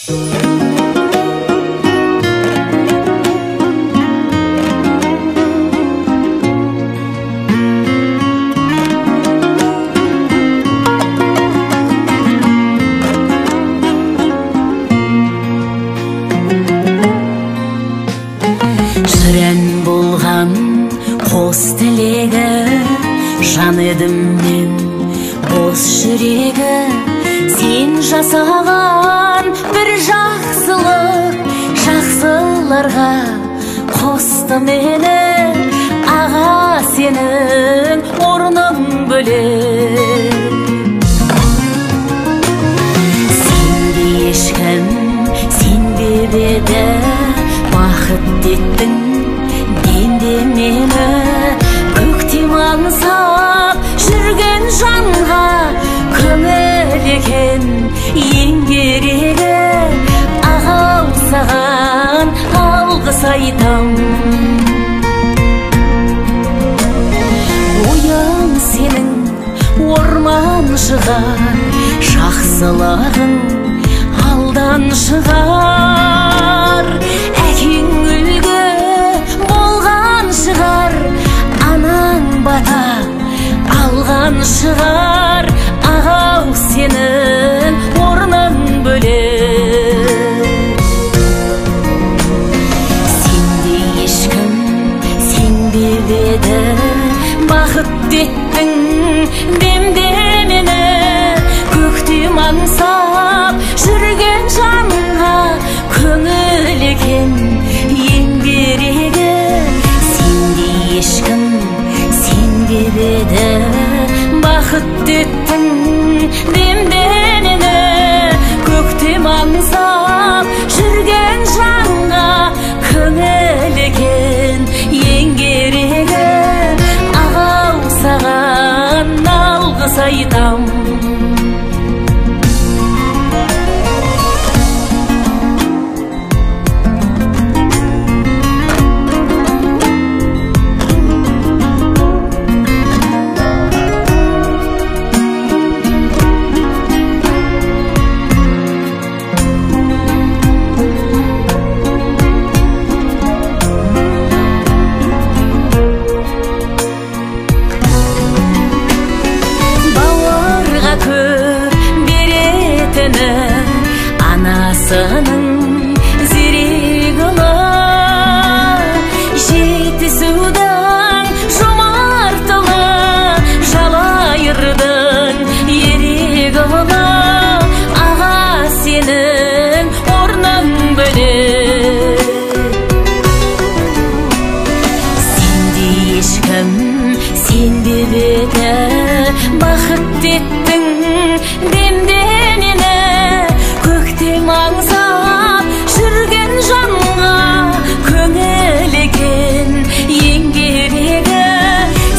Шүрен болған қос тілегі, жан едім мен бос жүрегі. Сен жасаған бір жақсылық, жақсыларға қосты мені. Аға, сенің орның бөлек. Сенде ешкім сенбеп еді, бақыт еттің демде мені. Көктем аңсап жүрген жанға көңіл екен ең керегі. Ағау, саған алғыс айтам. Ойың сенің орман шығар, жақсылығың алдан шығар. Әкең үлгі болған шығар, анаң бата алған шығар. Ағау, сенің орның бөлек. Сенде ешкім сенбеп еді, бақыт еттің демде мені. Көктем аңсап жүрген жанға көңіл екен ең керегі. Сенде ешкім сенбеп еді, бақыт еттің демде мені. Көктем аңсап жүрген жанға көңіл екен ең керегі. Ағау, саған алғыс айтам. Анасының зерек ұлы, жетісудің жомарт ұлы, жалайырдың ерек ұлы. Аға, сенің орның бөлек. Сенде ешкім сенбеп еді, бақыт еттің демде мені. Көктем аңсап жүрген жанға көңіл екен ең керегі.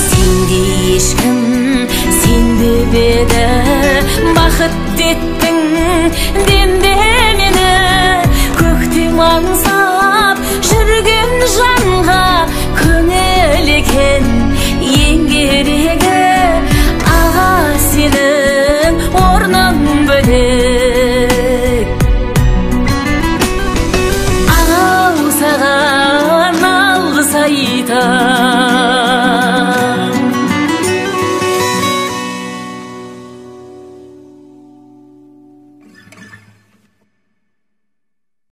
Сенде ешкім сенбеп еді, бақыт еттің демде мені. Көктем аңсап жүрген жанға